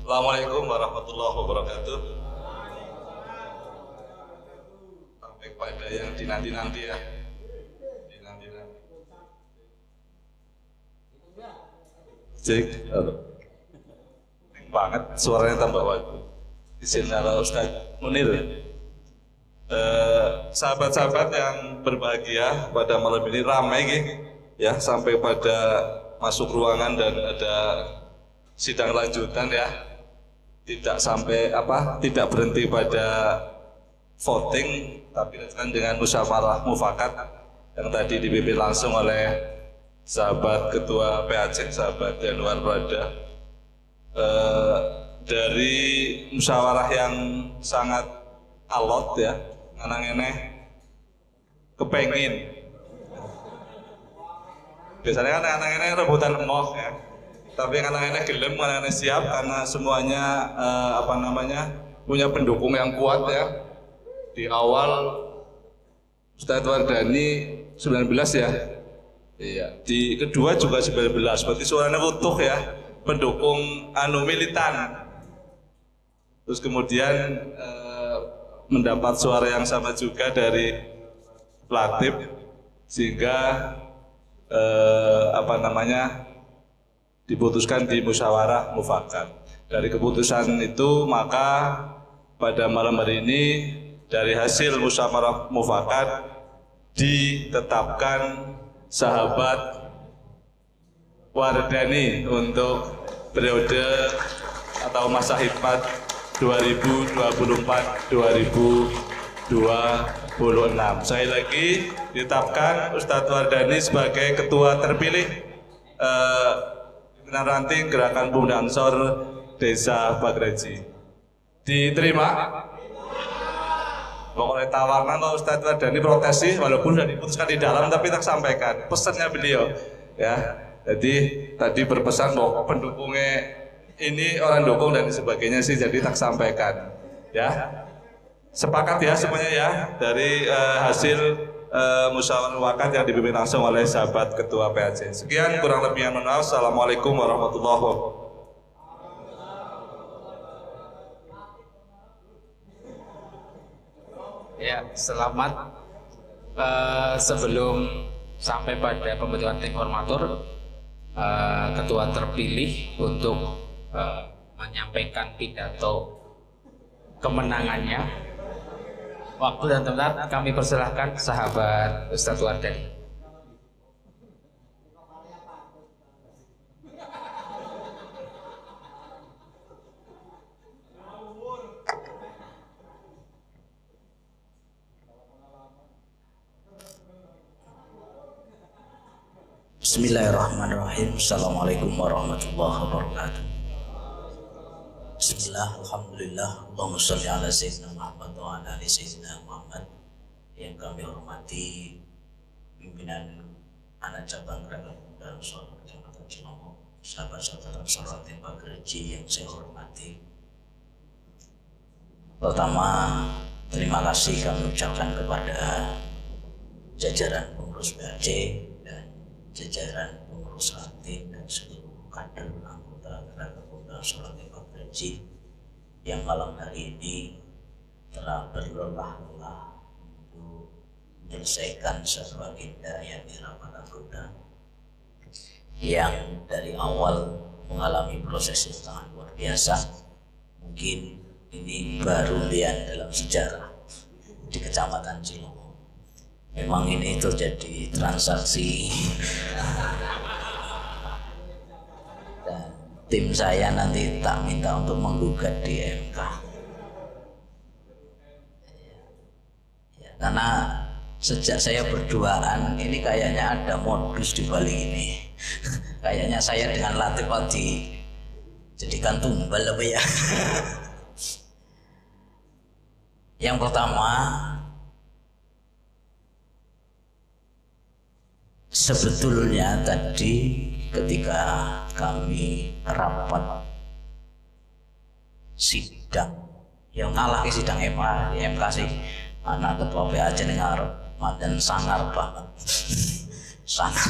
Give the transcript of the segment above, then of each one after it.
Assalamualaikum warahmatullahi wabarakatuh. Sampai pada yang dinanti-nanti ya. Dinanti-nanti. Cek, halo. Banget suaranya tambah waktu. Izin ala Ustaz Munir. Sahabat-sahabat yang berbahagia pada malam ini ramai ya sampai pada masuk ruangan dan ada sidang lanjutan ya. Tidak sampai tidak berhenti pada voting, tapi dengan musyawarah mufakat yang tadi dipimpin langsung oleh sahabat ketua PAC, sahabat Januar Prada. Dari musyawarah yang sangat alot ya, nganang-eneh kepengin. Biasanya kan nganang-eneh rebutan emoh ya. Tapi anak-anak gelem, anak-anak siap karena semuanya punya pendukung yang kuat ya. Di awal Ustadz Wardani 19 ya. Iya. Di kedua juga 19. Berarti suaranya utuh ya. Pendukung militan. Terus kemudian mendapat suara yang sama juga dari Latif sehingga diputuskan di musyawarah mufakat. Dari keputusan itu maka pada malam hari ini dari hasil musyawarah mufakat ditetapkan sahabat Wardani untuk periode atau masa khidmat 2024-2026. Saya lagi ditetapkan Ustadz Wardani sebagai ketua terpilih ranting Gerakan Pemuda Ansor Desa Bagreji. Diterima? Pokoknya tawaran kalau Ustadz Wardani protes sih, walaupun sudah diputuskan di dalam, tapi tak sampaikan pesannya beliau. Ya, jadi tadi berpesan bahwa pendukungnya ini orang dukung dan sebagainya sih, jadi tak sampaikan. Ya, sepakat ya semuanya ya dari hasil musyawarah mufakat yang dipimpin langsung oleh sahabat ketua PAC. Sekian kurang lebihnya mohon maaf. Assalamualaikum warahmatullahi wabarakatuh. Ya, selamat. Sebelum sampai pada pembentukan tim formatur, ketua terpilih untuk menyampaikan pidato kemenangannya. Waktu dan tempat kami persilahkan sahabat Ustadz Wardani. Bismillahirrahmanirrahim. Assalamualaikum warahmatullahi wabarakatuh. Bismillah, alhamdulillah, Allahumma sholli ala sayyidina Muhammad wa ala ali sayyidina Muhammad. Yang kami hormati pimpinan anak cabang Gerakan Pemuda Ansor Kecamatan Cinomo, sahabat-sahabat Ansor Bagreji yang saya hormati. Pertama, terima kasih kami ucapkan kepada jajaran pengurus PAC dan jajaran pengurus ranting dan seluruh kader anggota Gerakan Pemuda Ansor Bagreji yang malam hari ini telah berlelah-lelah untuk menyelesaikan satu agenda yang dirapat anggota yang dari awal mengalami proses yang sangat luar biasa. Mungkin ini baru dalam sejarah di Kecamatan Cinomo. Memang ini terjadi transaksi dan tim saya nanti tak minta untuk menggugat di MK ya, karena sejak saya berduaan ini kayaknya ada modus di balik ini. Kayaknya saya dengan Latif jadikan tumbal apa ya. Yang pertama, sebetulnya tadi ketika kami rapat sidang yang ngalah ke sidang MK sih, anak ketua PAC ning ngarep manten sangar banget. Sangar.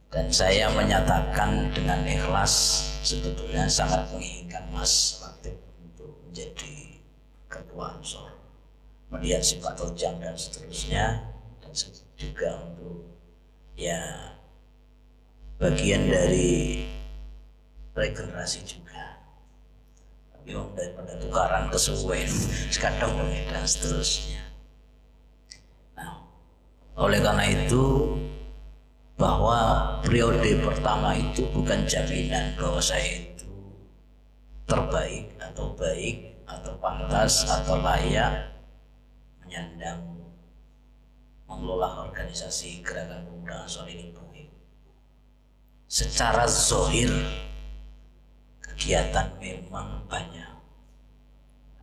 Dan saya menyatakan dengan ikhlas sebetulnya sangat menginginkan Mas Latif untuk menjadi ketua Ansor, melihat sifat terjang dan seterusnya, dan juga untuk ya bagian dari regenerasi juga. Tapi daripada tukaran kesuwen kadang dan seterusnya. Nah, oleh karena itu bahwa periode pertama itu bukan jaminan bahwa saya itu terbaik atau baik atau pantas atau layak menyandang mengelola organisasi Gerakan Pemuda Ansor ini baik. Secara zahir kegiatan memang banyak,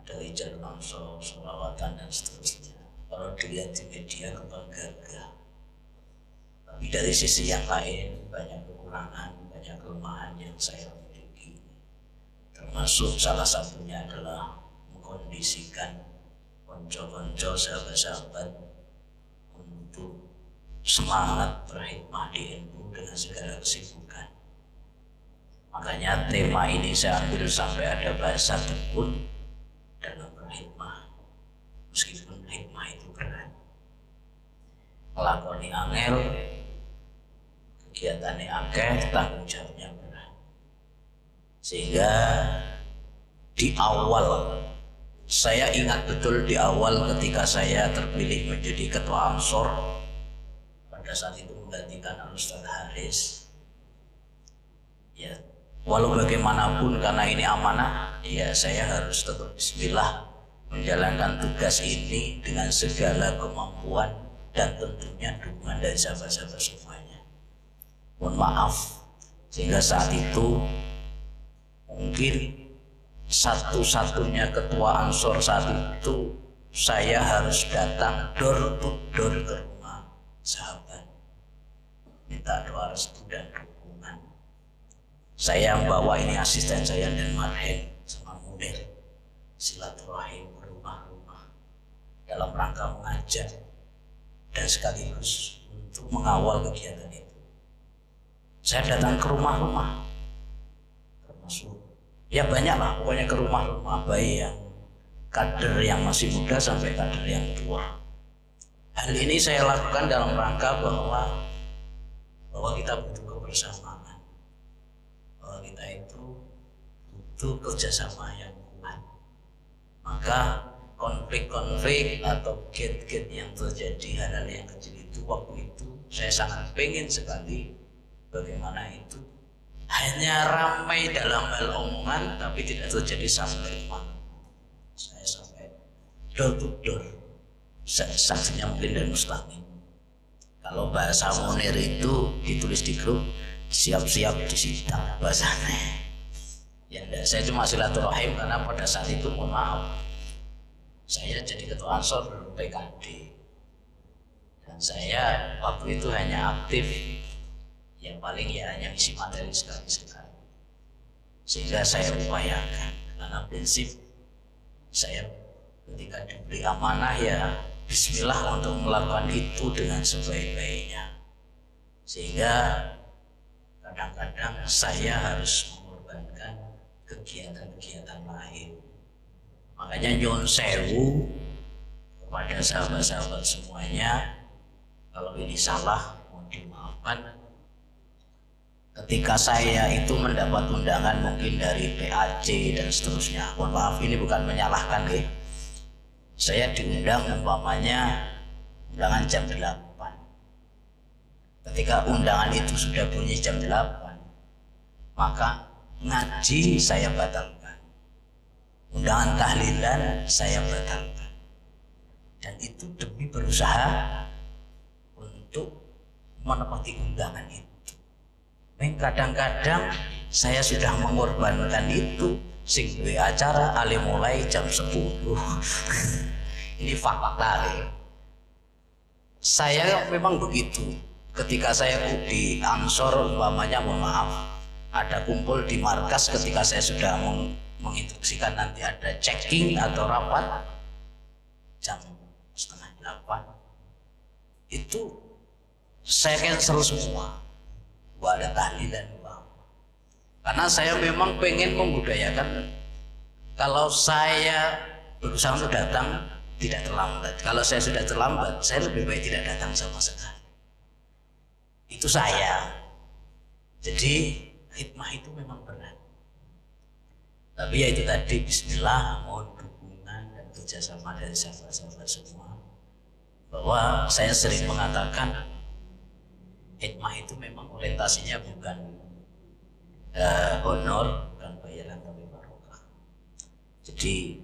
ada ijazah Ansor, sholawatan dan seterusnya. Kalau dilihat di media kembang gagah. Tapi dari sisi yang lain banyak kekurangan, banyak kelemahan yang saya miliki. Termasuk salah satunya adalah mengkondisikan konco-konco sahabat-sahabat untuk semangat berkhidmah di NU dengan segala kesibukan. Makanya tema ini saya ambil sampai ada bahasa tekun dalam berkhidmah, meskipun khidmah itu berat. Melakoni angel, kegiatannya akeh, tanggung jawabnya berat. Sehingga di awal, saya ingat betul di awal ketika saya terpilih menjadi ketua Ansor, pada saat itu menggantikan Ustaz Haris. Ya, walau bagaimanapun karena ini amanah, ya saya harus tetap bismillah menjalankan tugas ini dengan segala kemampuan dan tentunya dukungan dari sahabat-sahabat semuanya. Mohon maaf, sehingga saat itu mungkin satu-satunya ketua Ansor saat itu saya harus datang door to door ke rumah sahabat, minta doa restu dan dukungan. Saya membawa ini asisten saya dan Marhen sama Munir silaturahim ke rumah-rumah dalam rangka mengajak dan sekaligus untuk mengawal kegiatan itu. Saya datang ke rumah-rumah, termasuk ya banyaklah pokoknya ke rumah-rumah, baik yang kader yang masih muda sampai kader yang tua. Hal ini saya lakukan dalam rangka bahwa kita butuh kebersamaan, bahwa kita itu butuh kerjasama yang kuat. Maka konflik-konflik atau gate-gate yang terjadi, hal-hal yang kecil itu waktu itu saya sangat pengen sekali bagaimana itu hanya ramai dalam hal omongan tapi tidak terjadi sampai mana. Saya sampai door to door, saksinya mungkin dan mustahil. Kalau bahasa Munir itu ditulis di grup, siap-siap disita bahasanya. Ya enggak, saya cuma silaturahim karena pada saat itu mohon maaf, saya jadi ketua Ansor belum PKD, dan saya waktu itu hanya aktif yang paling ya hanya isi materi sekali-sekali. Sehingga saya upayakan karena prinsip saya ketika diberi amanah ya bismillah untuk melakukan itu dengan sebaik-baiknya. Sehingga kadang-kadang saya harus mengorbankan kegiatan-kegiatan lain. Makanya nyuwun sewu kepada sahabat-sahabat semuanya, kalau ini salah mohon dimaafkan. Ketika saya itu mendapat undangan mungkin dari PAC dan seterusnya, mohon maaf ini bukan menyalahkan ya. Saya diundang umpamanya undangan jam 8. Ketika undangan itu sudah bunyi jam 8, maka ngaji saya batalkan, undangan tahlilan saya batalkan, dan itu demi berusaha untuk menepati undangan itu. Kadang-kadang saya sudah mengorbankan itu, sing duwe acara ale mulai jam 10. Ini fakta ya. Saya memang begitu. Ketika saya di Ansor umpamanya mohon maaf, ada kumpul di markas ketika saya sudah menginstruksikan nanti ada checking atau rapat jam 7:30, itu saya cancel semua. gua ada tahlilan gua. Karena saya memang pengen membudayakan kalau saya berusaha untuk datang tidak terlambat. Kalau saya sudah terlambat, saya lebih baik tidak datang sama sekali. Itu saya. Jadi khidmah itu memang berat. Tapi ya itu tadi, bismillah, mohon dukungan dan kerjasama dari sahabat-sahabat semua. Bahwa saya sering mengatakan khidmah itu memang orientasinya bukan honor, bukan bayaran, tapi barokah. Jadi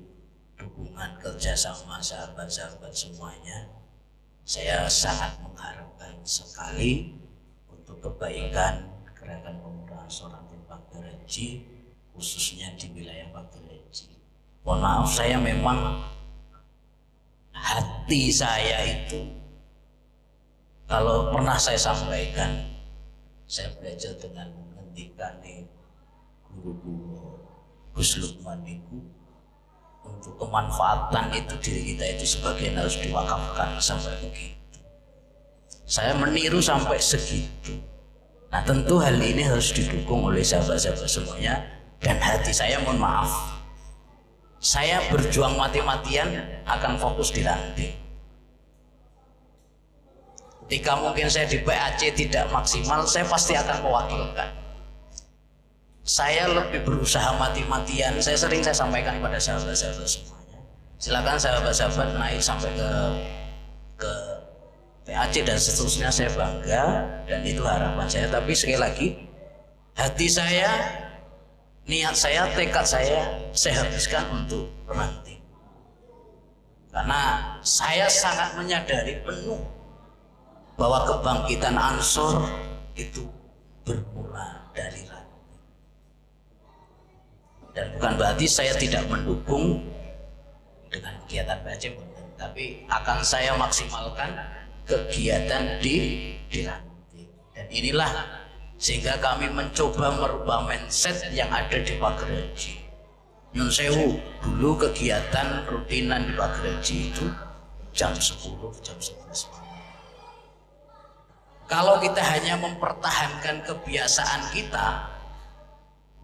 dukungan kerjasama sahabat-sahabat semuanya, saya sangat mengharapkan sekali untuk kebaikan gerakan pemuda Ansor Anti Fakir Haji, khususnya di wilayah Fakir Haji. Mohon maaf, saya memang hati saya itu, kalau pernah saya sampaikan, saya belajar dengan menghentikan guru-guru Gus Lukman itu, untuk kemanfaatan itu diri kita itu sebagian harus diwakafkan sampai begitu. Saya meniru sampai segitu. Nah tentu hal ini harus didukung oleh sahabat-sahabat semuanya. Dan hati saya, mohon maaf, saya berjuang mati-matian akan fokus di ranting. Ketika mungkin saya di PAC tidak maksimal, saya pasti akan mewakilkan. Saya lebih berusaha mati-matian. Saya sering sampaikan kepada sahabat-sahabat semuanya, silakan sahabat-sahabat naik sampai ke PAC dan seterusnya, saya bangga dan itu harapan saya. Tapi sekali lagi, hati saya, niat saya, tekad saya habiskan untuk ranting. Karena saya sangat menyadari penuh bahwa kebangkitan Ansor itu bermula dari ranting. Dan bukan berarti saya tidak mendukung dengan kegiatan PAC, tapi akan saya maksimalkan kegiatan di ranting. Dan inilah sehingga kami mencoba merubah mindset yang ada di Fakir Haji. Nyun sewu, dulu kegiatan rutinan di Fakir Haji itu jam 10, jam 11 malam. Kalau kita hanya mempertahankan kebiasaan kita,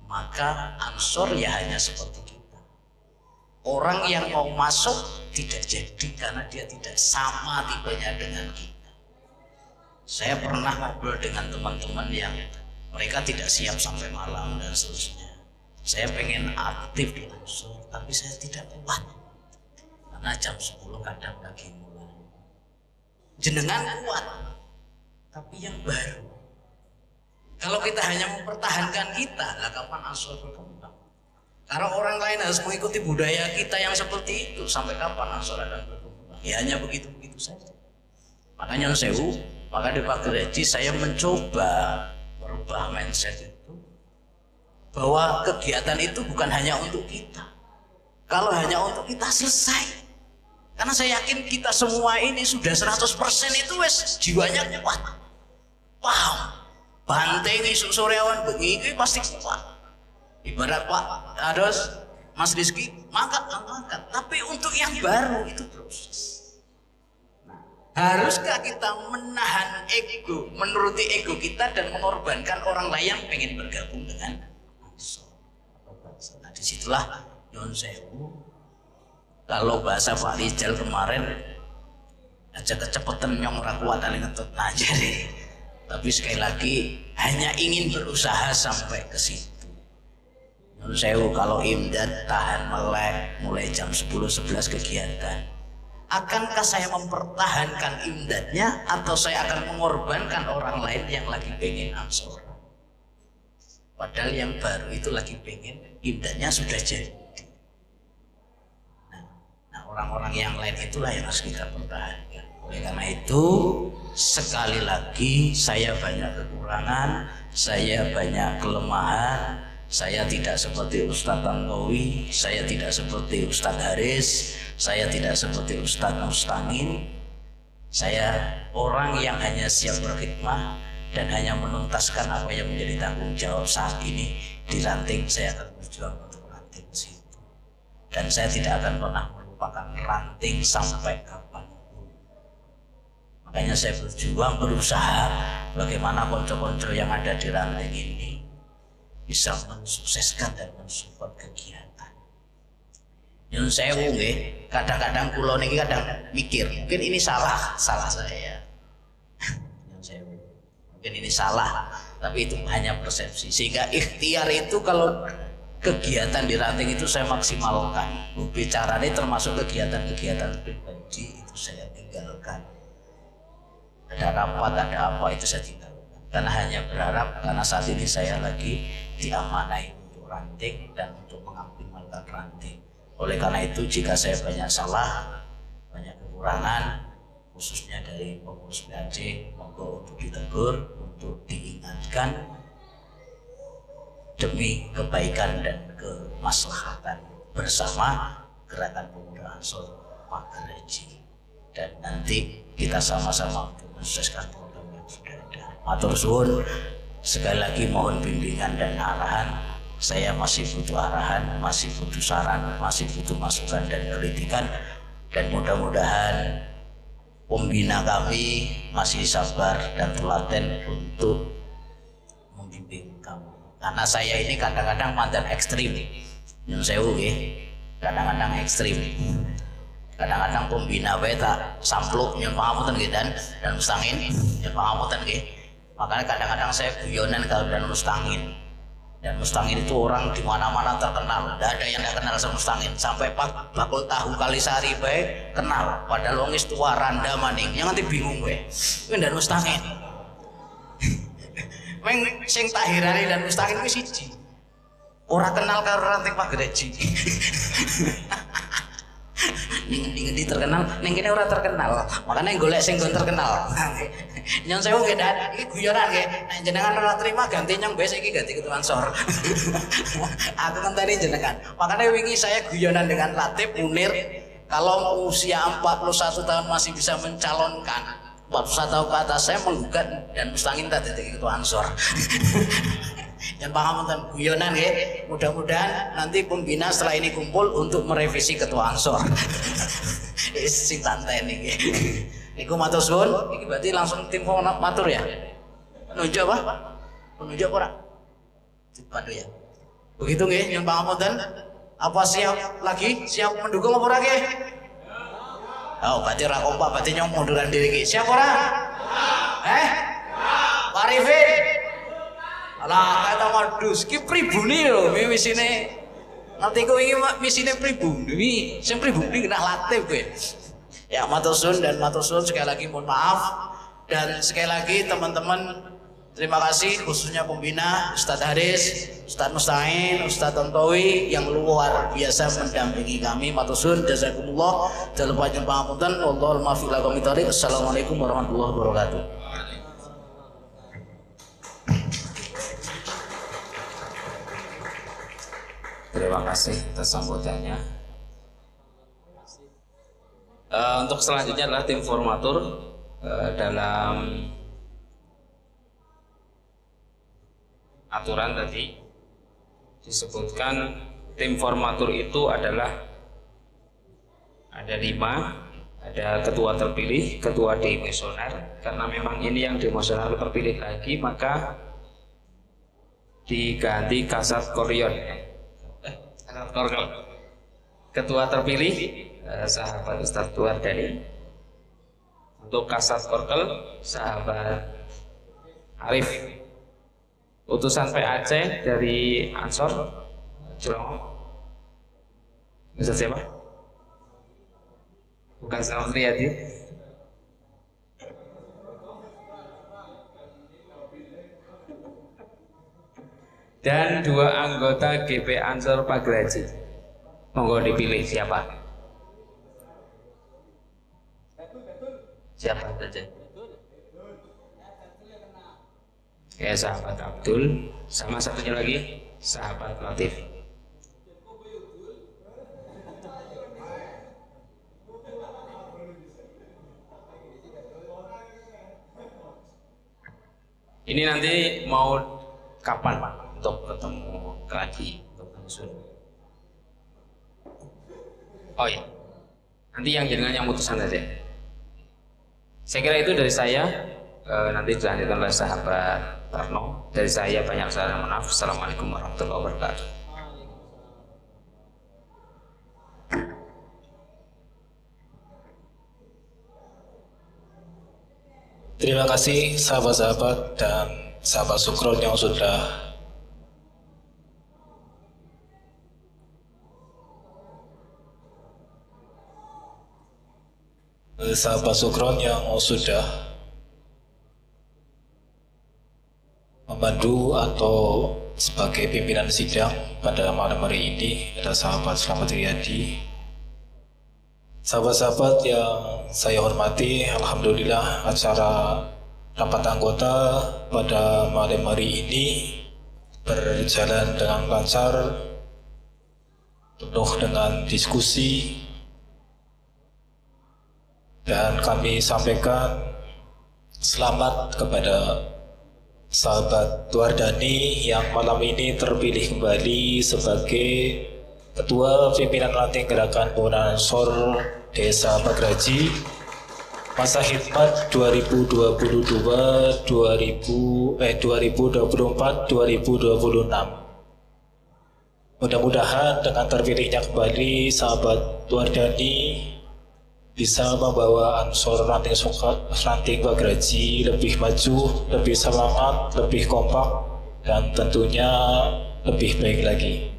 maka Ansor ya hanya seperti kita. Orang yang mau masuk tidak jadi karena dia tidak sama tipenya dengan kita. Saya pernah ngobrol dengan teman-teman yang mereka tidak siap sampai malam dan seterusnya. Saya pengen aktif di Ansor, tapi saya tidak kuat karena jam 10 kadang lagi mulai. Jenengan kuat, tapi yang baru. Kalau kita hanya mempertahankan kita, lah kapan Ansor berkembang? Karena orang lain harus mengikuti budaya kita yang seperti itu. Sampai kapan Ansor akan berkembang? Ya hanya begitu-begitu saja. Makanya sewu, maka di Fakir Haji saya mencoba merubah mindset itu, bahwa kegiatan itu bukan hanya untuk kita. Kalau hanya untuk kita, selesai. Karena saya yakin kita semua ini sudah 100% itu wes jiwanya kuat. Paham? Banteng isu soreawan begini pasti kuat. Ibarat Pak Ados, Mas Rizky, angkat. Tapi untuk yang baru itu proses. Nah, haruskah kita menahan ego, menuruti ego kita dan mengorbankan orang lain yang pengen bergabung dengan Ansor? Nah, disitulah nyun sewu. Kalau bahasa Pak Rijal kemarin, aja kecepatan nyong ora kuat ali ngetut aja deh. Tapi sekali lagi hanya ingin berusaha sampai ke situ. Nyun sewu, kalau imdad tahan melek mulai jam 10-11 kegiatan, akankah saya mempertahankan imdadnya atau saya akan mengorbankan orang lain yang lagi pengen Ansor? Padahal yang baru itu lagi pengen, imdadnya sudah jadi. Nah, orang-orang yang lain itulah yang harus kita pertahankan. Oleh karena itu, sekali lagi saya banyak kekurangan, saya banyak kelemahan. Saya tidak seperti Ustadz Tantowi, saya tidak seperti Ustadz Haris, saya tidak seperti Ustadz Mustangin. Saya orang yang hanya siap berkhidmah dan hanya menuntaskan apa yang menjadi tanggung jawab saat ini. Di ranting saya akan berjuang untuk ranting situ. Dan saya tidak akan pernah melupakan ranting sampai kapan. Makanya saya berjuang, berusaha bagaimana konco-konco yang ada di ranting ini bisa mensukseskan dan mensupport kegiatan. Nyun sewu nggih, kadang-kadang kula niki kadang mikir, mungkin ini salah saya. Nyun sewu. Mungkin ini salah, tapi itu hanya persepsi. Sehingga ikhtiar itu kalau kegiatan di ranting itu saya maksimalkan. Bicara ini termasuk kegiatan-kegiatan pribadi itu saya tinggalkan. Ada rapat, ada apa itu saya tinggalkan. Karena hanya berharap karena saat ini saya lagi diamanai untuk ranting dan untuk mengoptimalkan ranting. Oleh karena itu jika saya banyak salah, banyak kekurangan, khususnya dari pengurus PAJ, monggo untuk ditegur, untuk diingatkan demi kebaikan dan kemaslahatan bersama Gerakan Pemuda Ansor Pagereji. Dan nanti kita sama-sama untuk mensukseskan program yang sudah ada. Matur suwun, sekali lagi mohon bimbingan dan arahan. Saya masih butuh arahan, masih butuh saran, masih butuh masukan dan kritikan. Dan mudah-mudahan pembina kami masih sabar dan telaten untuk membimbing kamu. Karena saya ini kadang-kadang mantan ekstrim. Nyun sewu nggih, kadang-kadang ekstrim. Kadang-kadang pembina wae tak sampluk nyun pangapunten nggih dan mustangin nyun pangapunten nggih. Makanya kadang-kadang saya guyonan kalau dan mustangin. Dan mustangin itu orang di mana-mana terkenal. Tidak ada yang tidak kenal sama mustangin. Sampai pak bakul tahu Kalisari bae kenal. Padahal wong wis tua randa maning. Yang nanti bingung bae. Kuwi dan mustangin. Meng sing tak hirani dan mustangin kuwi siji. Ora kenal karo ranting Pagereji. Ning terkenal, ning kene ora terkenal. Makanya golek sing gon terkenal. Nyong sewu nggih, Dan. Iki guyonan nggih. Nek jenengan ora terima ganti nyong besok iki ganti ketua Ansor. Aku ngenteni jenengan. Makanya wingi saya guyonan dengan Latif Munir, kalau usia 41 tahun masih bisa mencalonkan 41 tahun ke atas saya menggugat dan mustangin tadi ketua Ansor. Yang pangapunten guyonan nggih. Mudah-mudahan nanti pembina setelah ini kumpul untuk merevisi ketua Ansor. Sing santai niki. Niku matur suwun, iki berarti langsung tim matur ya. Penunjuk apa? Penunjuk ora? Dipandu ya. Begitu nggih, nyuwun pangapunten. Apa siap lagi? Siap mendukung apa ora nggih? Oh, berarti ora kompak, berarti nyong mundurkan diri iki. Siap ora? Pak Arifin. Alah, kata modus, ki pribuni lho, misine. Ngerti ku iki misine pribuni, sing pribuni kena Latif kowe. Ya, matur suwun dan matur suwun sekali lagi mohon maaf. Dan sekali lagi teman-teman terima kasih khususnya pembina Ustadz Haris, Ustadz Musta'in, Ustadz Tontowi yang luar biasa mendampingi kami. Matur suwun jazakumullah. Jangan lupa jumpa ngapunten. Wallahul muwaffiq ila aqwamit thoriq. Assalamualaikum warahmatullahi wabarakatuh. Terima kasih atas sambutannya. Untuk selanjutnya adalah tim formatur. Dalam aturan tadi disebutkan tim formatur itu adalah ada 5, ada ketua terpilih, ketua demosioner. Karena memang ini yang demosioner terpilih lagi, maka diganti Kasat Koryon. Kasat Koryon. Ketua terpilih sahabat Ustadz Tuardani. Untuk Kasat Korkel sahabat Arif. Utusan PAC dari Ansor Jurango. Ustadz siapa? Bukan Salam Riyadi. Dan 2 anggota GP Ansor Pagereji. Monggo dipilih siapa? Siapa saja? Ya, sahabat Abdul, sama satunya lagi sahabat Latif. Ini nanti mau kapan Pak untuk ketemu lagi untuk menyusun? Oh iya, nanti yang jenengan yang mutusan aja. Saya kira itu dari saya. Nanti dilanjutkan oleh sahabat Tarno. Dari saya banyak salah maaf. Assalamualaikum warahmatullahi wabarakatuh. Terima kasih sahabat-sahabat dan sahabat Sukron yang sudah membantu atau sebagai pimpinan sidang pada malam hari ini. Ada sahabat Slamet Riyadi, sahabat-sahabat yang saya hormati. Alhamdulillah acara rapat anggota pada malam hari ini berjalan dengan lancar, penuh dengan diskusi, dan kami sampaikan selamat kepada sahabat Tuardani yang malam ini terpilih kembali sebagai Ketua Pimpinan Ranting Gerakan Pemuda Ansor Desa Pagraji masa khidmat 2024-2026. Mudah-mudahan dengan terpilihnya kembali sahabat Tuardani bisa membawa Ansor Ranting Pagraji lebih maju, lebih semangat, lebih kompak, dan tentunya lebih baik lagi.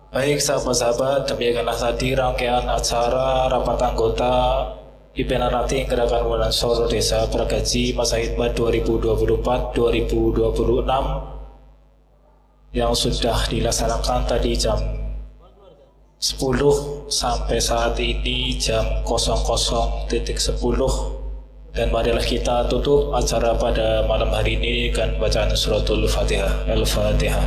Baik sahabat-sahabat, demikianlah tadi rangkaian acara rapat anggota Pimpinan Ranting Gerakan Pemuda Ansor Desa Pagraji masa khidmat 2024-2026 yang sudah dilaksanakan tadi jam 10 sampai saat ini jam 00.10, dan marilah kita tutup acara pada malam hari ini dengan bacaan suratul Fatihah. Al-Fatihah.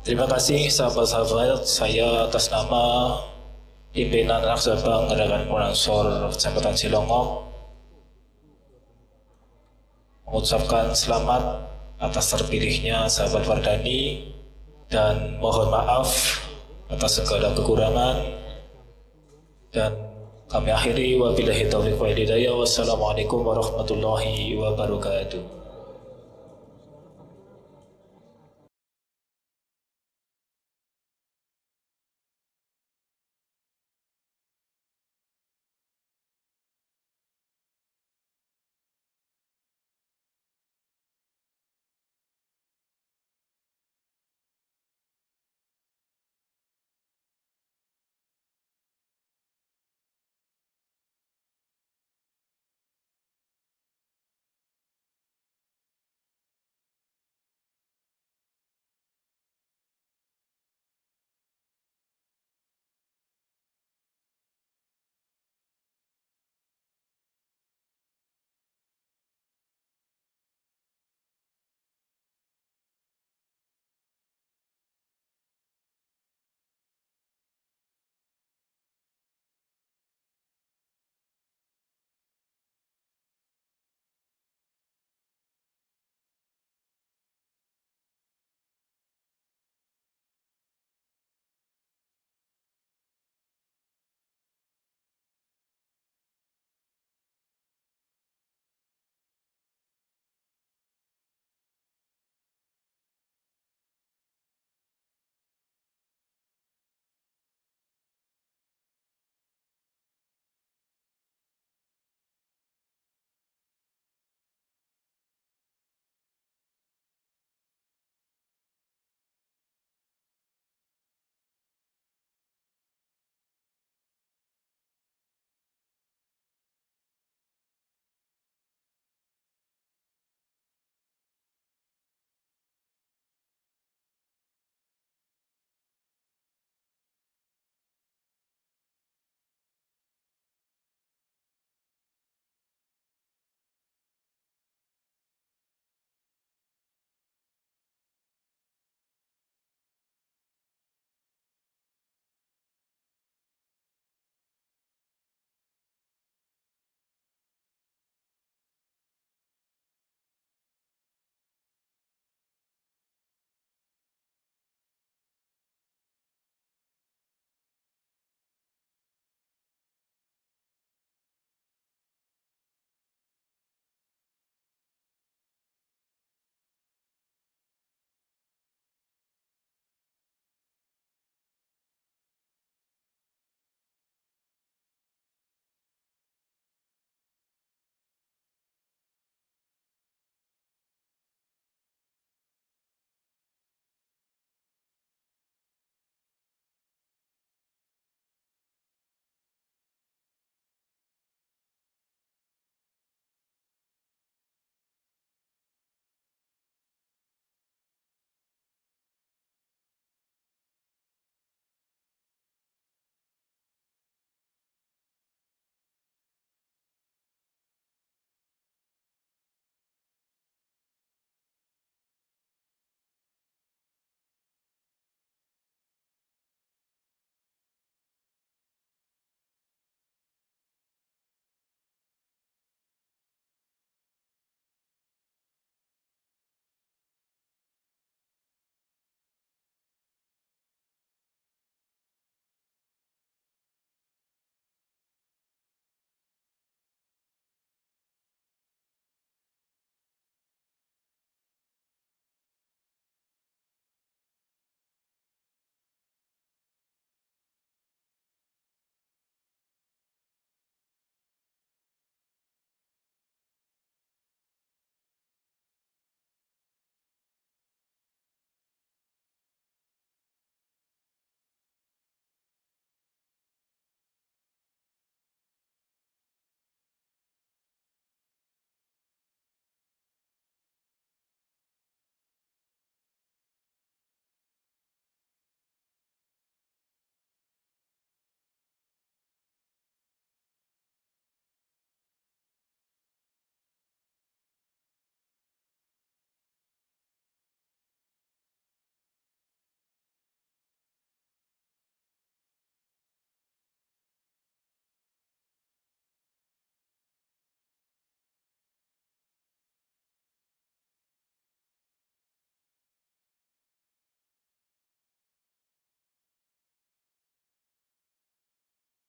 Terima kasih sahabat-sahabat, saya atas nama Pimpinan Anak Sabang Gerakan Pemuda Ansor Kecamatan Cilongok mengucapkan selamat atas terpilihnya sahabat Wardani dan mohon maaf atas segala kekurangan, dan kami akhiri wabillahi taufiq wal hidayah. Wassalamualaikum warahmatullahi wabarakatuh.